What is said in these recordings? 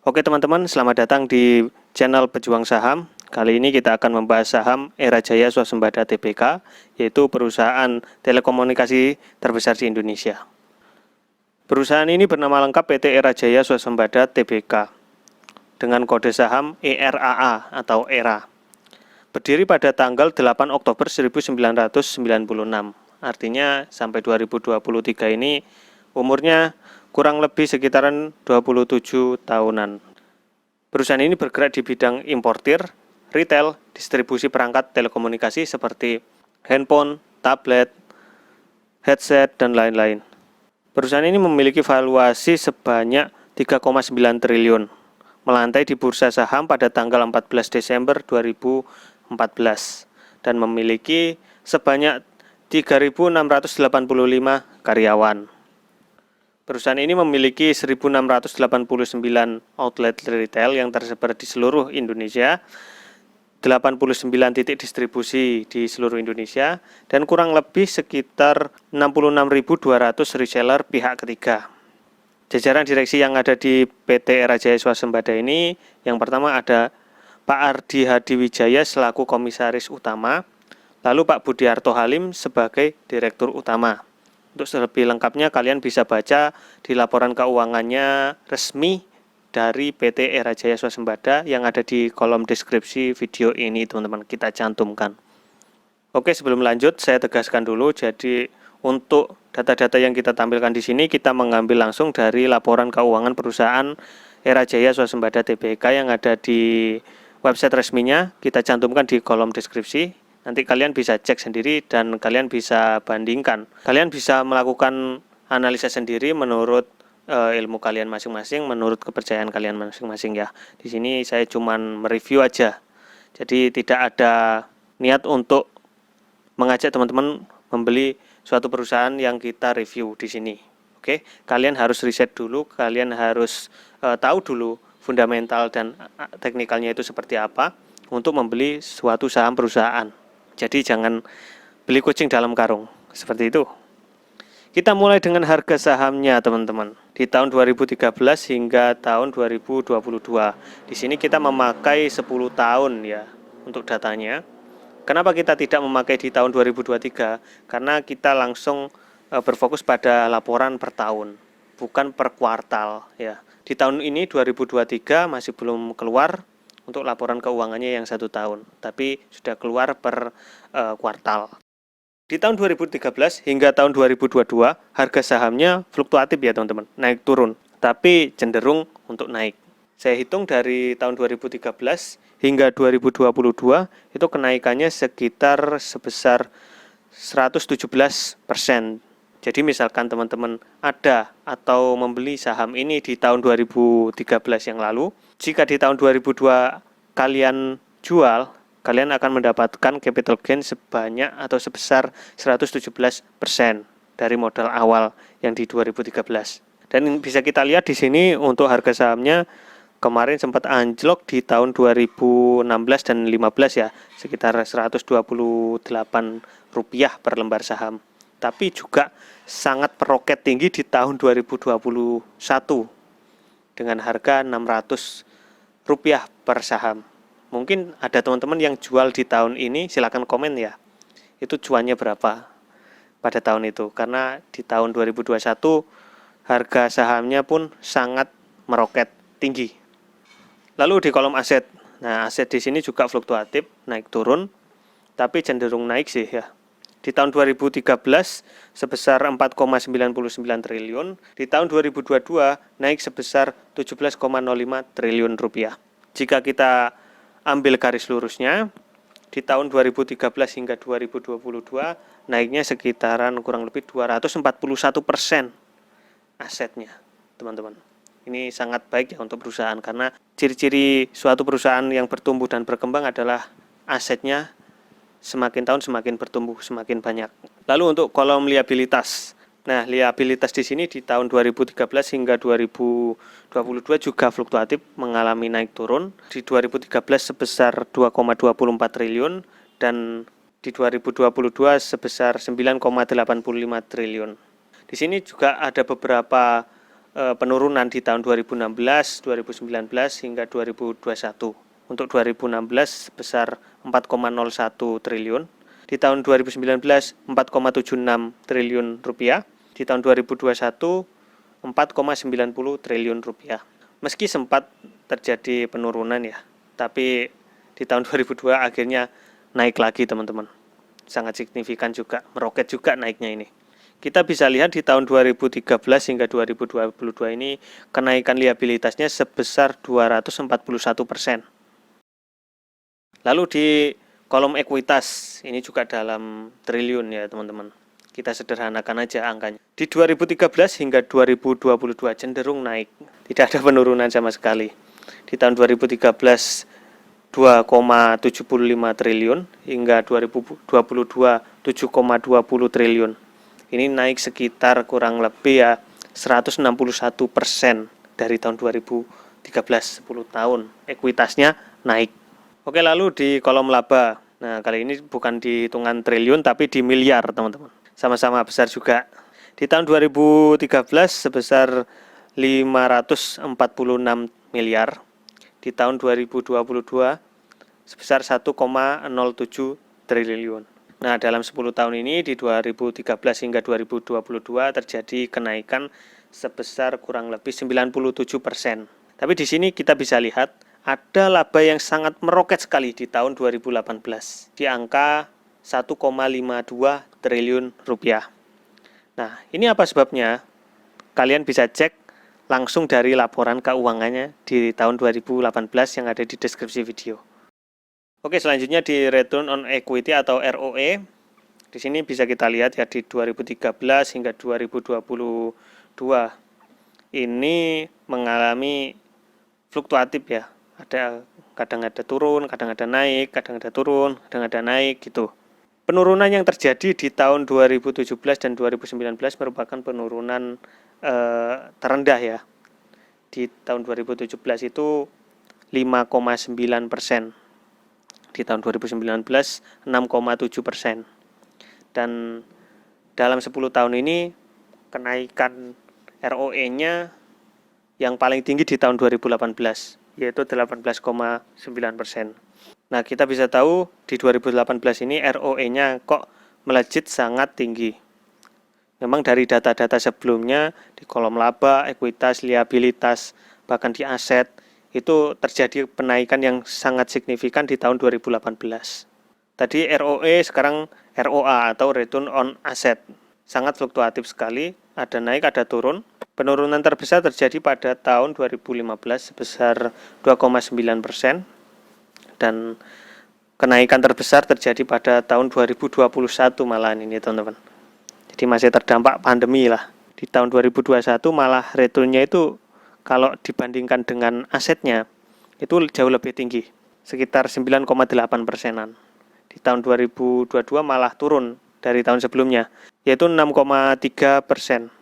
Oke teman-teman, selamat datang di channel Pejuang Saham. Kali ini kita akan membahas saham Era Jaya Swasembada Tbk, yaitu perusahaan telekomunikasi terbesar di Indonesia. Perusahaan ini bernama lengkap PT Era Jaya Swasembada Tbk dengan kode saham ERAA atau ERA. Berdiri pada tanggal 8 Oktober 1996. Artinya sampai 2023 ini umurnya kurang lebih sekitaran 27 tahunan. Perusahaan ini bergerak di bidang importir, retail, distribusi perangkat telekomunikasi seperti handphone, tablet, headset, dan lain-lain. Perusahaan ini memiliki valuasi sebanyak 3,9 triliun, melantai di bursa saham pada tanggal 14 Desember 2014 dan memiliki sebanyak 3.685 karyawan. Perusahaan ini memiliki 1.689 outlet retail yang tersebar di seluruh Indonesia, 89 titik distribusi di seluruh Indonesia, dan kurang lebih sekitar 66.200 reseller pihak ketiga. Jajaran direksi yang ada di PT Era Jaya Swasembada ini, yang pertama ada Pak Ardi Hadiwijaya selaku komisaris utama, lalu Pak Budiarto Halim sebagai direktur utama. Untuk lebih lengkapnya kalian bisa baca di laporan keuangannya resmi dari PT Era Jaya Swasembada yang ada di kolom deskripsi video ini, teman-teman, kita cantumkan. Oke, sebelum lanjut saya tegaskan dulu, jadi untuk data-data yang kita tampilkan di sini kita mengambil langsung dari laporan keuangan perusahaan Era Jaya Swasembada Tbk yang ada di website resminya, kita cantumkan di kolom deskripsi. Nanti kalian bisa cek sendiri dan kalian bisa bandingkan. Kalian bisa melakukan analisa sendiri menurut ilmu kalian masing-masing, menurut kepercayaan kalian masing-masing ya. Di sini saya cuman mereview aja. Jadi tidak ada niat untuk mengajak teman-teman membeli suatu perusahaan yang kita review di sini. Oke, kalian harus riset dulu, kalian harus tahu dulu fundamental dan teknikalnya itu seperti apa untuk membeli suatu saham perusahaan. Jadi jangan beli kucing dalam karung, seperti itu. Kita mulai dengan harga sahamnya, teman-teman. Di tahun 2013 hingga tahun 2022. Di sini kita memakai 10 tahun ya untuk datanya. Kenapa kita tidak memakai di tahun 2023? Karena kita langsung berfokus pada laporan per tahun, bukan per kuartal ya. Di tahun ini 2023 masih belum keluar untuk laporan keuangannya yang 1 tahun, tapi sudah keluar per kuartal. Di tahun 2013 hingga tahun 2022, harga sahamnya fluktuatif ya teman-teman, naik turun, tapi cenderung untuk naik. Saya hitung dari tahun 2013 hingga 2022, itu kenaikannya sekitar sebesar 117%. Jadi misalkan teman-teman ada atau membeli saham ini di tahun 2013 yang lalu, jika di tahun 2002 kalian jual, kalian akan mendapatkan capital gain sebanyak atau sebesar 117% dari modal awal yang di 2013. Dan bisa kita lihat di sini untuk harga sahamnya kemarin sempat anjlok di tahun 2016 dan 2015 ya, sekitar Rp128 per lembar saham. Tapi juga sangat meroket tinggi di tahun 2021 dengan harga Rp600 per saham. Mungkin ada teman-teman yang jual di tahun ini, silakan komen ya. Itu cuannya berapa pada tahun itu? Karena di tahun 2021 harga sahamnya pun sangat meroket tinggi. Lalu di kolom aset. Nah, aset di sini juga fluktuatif, naik turun, tapi cenderung naik sih ya. Di tahun 2013 sebesar 4,99 triliun, di tahun 2022 naik sebesar 17,05 triliun rupiah. Jika kita ambil garis lurusnya, di tahun 2013 hingga 2022 naiknya sekitaran kurang lebih 241% asetnya, teman-teman. Ini sangat baik ya untuk perusahaan, karena ciri-ciri suatu perusahaan yang bertumbuh dan berkembang adalah asetnya semakin tahun semakin bertumbuh, semakin banyak. Lalu untuk kolom liabilitas. Nah, liabilitas di sini di tahun 2013 hingga 2022 juga fluktuatif, mengalami naik turun. Di 2013 sebesar 2,24 triliun dan di 2022 sebesar 9,85 triliun. Di sini juga ada beberapa penurunan di tahun 2016, 2019 hingga 2021. Untuk 2016 sebesar 4,01 triliun, di tahun 2019 4,76 triliun rupiah, di tahun 2021 4,90 triliun rupiah. Meski sempat terjadi penurunan ya, tapi di tahun 2002 akhirnya naik lagi teman-teman. Sangat signifikan juga, meroket juga naiknya ini. Kita bisa lihat di tahun 2013 hingga 2022 ini kenaikan liabilitasnya sebesar 241%. Lalu di kolom ekuitas, ini juga dalam triliun ya teman-teman. Kita sederhanakan aja angkanya. Di 2013 hingga 2022 cenderung naik, tidak ada penurunan sama sekali. Di tahun 2013 2,75 triliun hingga 2022 7,20 triliun. Ini naik sekitar kurang lebih ya 161% dari tahun 2013, 10 tahun. Ekuitasnya naik. Oke, lalu di kolom laba. Nah, kali ini bukan di hitungan triliun tapi di miliar, teman-teman. Sama-sama besar juga. Di tahun 2013 sebesar 546 miliar. Di tahun 2022 sebesar 1,07 triliun. Nah, dalam 10 tahun ini di 2013 hingga 2022 terjadi kenaikan sebesar kurang lebih 97%. Tapi di sini kita bisa lihat ada laba yang sangat meroket sekali di tahun 2018 di angka 1,52 triliun rupiah. Nah, ini apa sebabnya? Kalian bisa cek langsung dari laporan keuangannya di tahun 2018 yang ada di deskripsi video. Oke, selanjutnya di return on equity atau ROE. Di sini bisa kita lihat ya di 2013 hingga 2022 ini mengalami fluktuatif ya. Kadang ada turun, kadang ada naik, kadang ada turun, kadang ada naik gitu. Penurunan yang terjadi di tahun 2017 dan 2019 merupakan penurunan terendah ya. Di tahun 2017 itu 5,9%. Di tahun 2019 6,7%. Dan dalam 10 tahun ini kenaikan ROE-nya yang paling tinggi di tahun 2018 yaitu 18,9%. Nah, kita bisa tahu di 2018 ini ROE-nya kok melejit sangat tinggi. Memang dari data-data sebelumnya di kolom laba, ekuitas, liabilitas, bahkan di aset itu terjadi penaikan yang sangat signifikan di tahun 2018. Tadi ROE, sekarang ROA atau Return on Asset. Sangat fluktuatif sekali, ada naik, ada turun. Penurunan terbesar terjadi pada tahun 2015 sebesar 2,9%. Dan kenaikan terbesar terjadi pada tahun 2021 malahan ini teman-teman. Jadi masih terdampak pandemi lah. Di tahun 2021 malah returnnya itu kalau dibandingkan dengan asetnya itu jauh lebih tinggi, sekitar 9,8%-an. Di tahun 2022 malah turun dari tahun sebelumnya, yaitu 6,3%.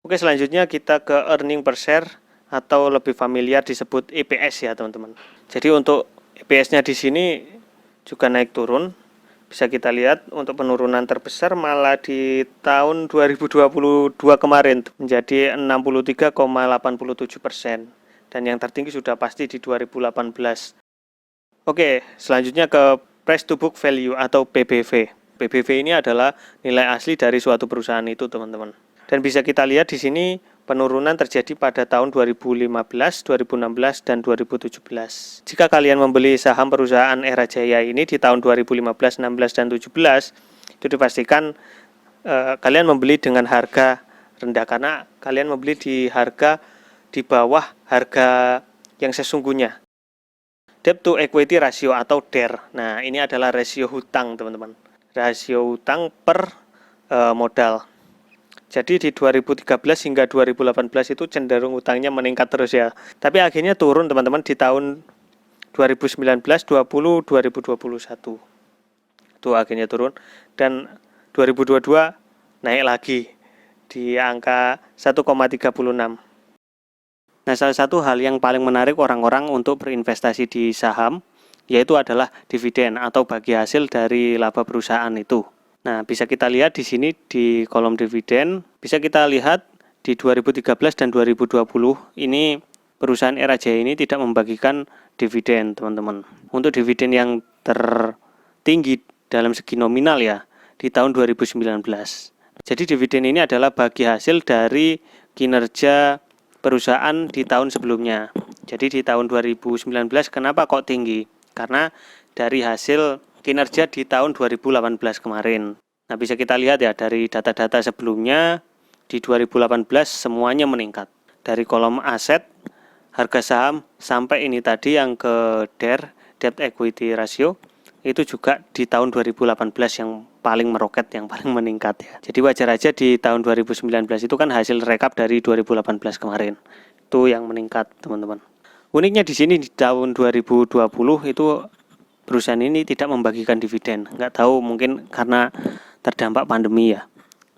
Oke, selanjutnya kita ke earning per share atau lebih familiar disebut EPS ya teman-teman. Jadi untuk EPS-nya di sini juga naik turun. Bisa kita lihat untuk penurunan terbesar malah di tahun 2022 kemarin menjadi 63,87%. Dan yang tertinggi sudah pasti di 2018. Oke, selanjutnya ke price to book value atau PBV. PBV ini adalah nilai asli dari suatu perusahaan itu teman-teman. Dan bisa kita lihat di sini penurunan terjadi pada tahun 2015, 2016, dan 2017. Jika kalian membeli saham perusahaan Era Jaya ini di tahun 2015, 16, dan 17, itu dipastikan kalian membeli dengan harga rendah karena kalian membeli di harga di bawah harga yang sesungguhnya. Debt to equity ratio atau DER. Nah, ini adalah rasio hutang, teman-teman. Rasio hutang per modal. Jadi di 2013 hingga 2018 itu cenderung utangnya meningkat terus ya. Tapi akhirnya turun teman-teman di tahun 2019, 20, 2021. Itu akhirnya turun dan 2022 naik lagi di angka 1,36. Nah, salah satu hal yang paling menarik orang-orang untuk berinvestasi di saham yaitu adalah dividen atau bagi hasil dari laba perusahaan itu. Nah, bisa kita lihat di sini di kolom dividen, bisa kita lihat di 2013 dan 2020 ini perusahaan Era Jaya ini tidak membagikan dividen, teman-teman. Untuk dividen yang tertinggi dalam segi nominal ya di tahun 2019. Jadi dividen ini adalah bagi hasil dari kinerja perusahaan di tahun sebelumnya. Jadi di tahun 2019 kenapa kok tinggi? Karena dari hasil kinerja di tahun 2018 kemarin. Nah, bisa kita lihat ya dari data-data sebelumnya di 2018 semuanya meningkat. Dari kolom aset, harga saham sampai ini tadi yang ke DER, debt equity ratio, itu juga di tahun 2018 yang paling meroket, yang paling meningkat ya. Jadi wajar aja di tahun 2019 itu kan hasil rekap dari 2018 kemarin. Itu yang meningkat, teman-teman. Uniknya di sini di tahun 2020 itu perusahaan ini tidak membagikan dividen. Nggak tahu, mungkin karena terdampak pandemi ya.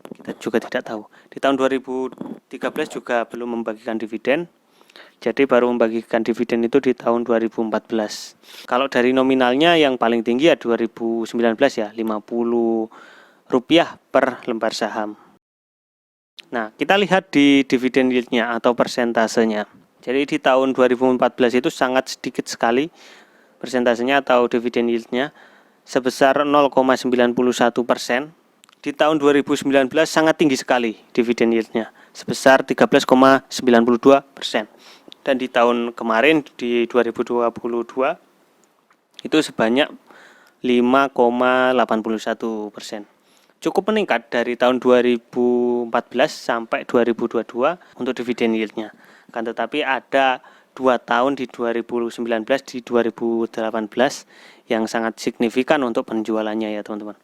Kita juga tidak tahu. Di tahun 2013 juga belum membagikan dividen. Jadi baru membagikan dividen itu di tahun 2014. Kalau dari nominalnya yang paling tinggi ya 2019 ya, Rp50 per lembar saham. Nah, kita lihat di dividen yieldnya atau persentasenya. Jadi di tahun 2014 itu sangat sedikit sekali persentasenya atau dividen yieldnya, sebesar 0,91%. Di tahun 2019 sangat tinggi sekali dividen yieldnya, sebesar 13,92%. Dan di tahun kemarin di 2022 itu sebanyak 5,81%. Cukup meningkat dari tahun 2014 sampai 2022 untuk dividen yieldnya. Kan tetapi ada 2 tahun di 2019 di 2018 yang sangat signifikan untuk penjualannya ya teman-teman.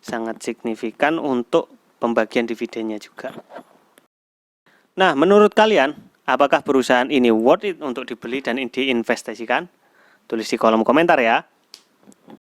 Sangat signifikan untuk pembagian dividennya juga. Nah, menurut kalian, apakah perusahaan ini worth it untuk dibeli dan diinvestasikan? Tulis di kolom komentar ya.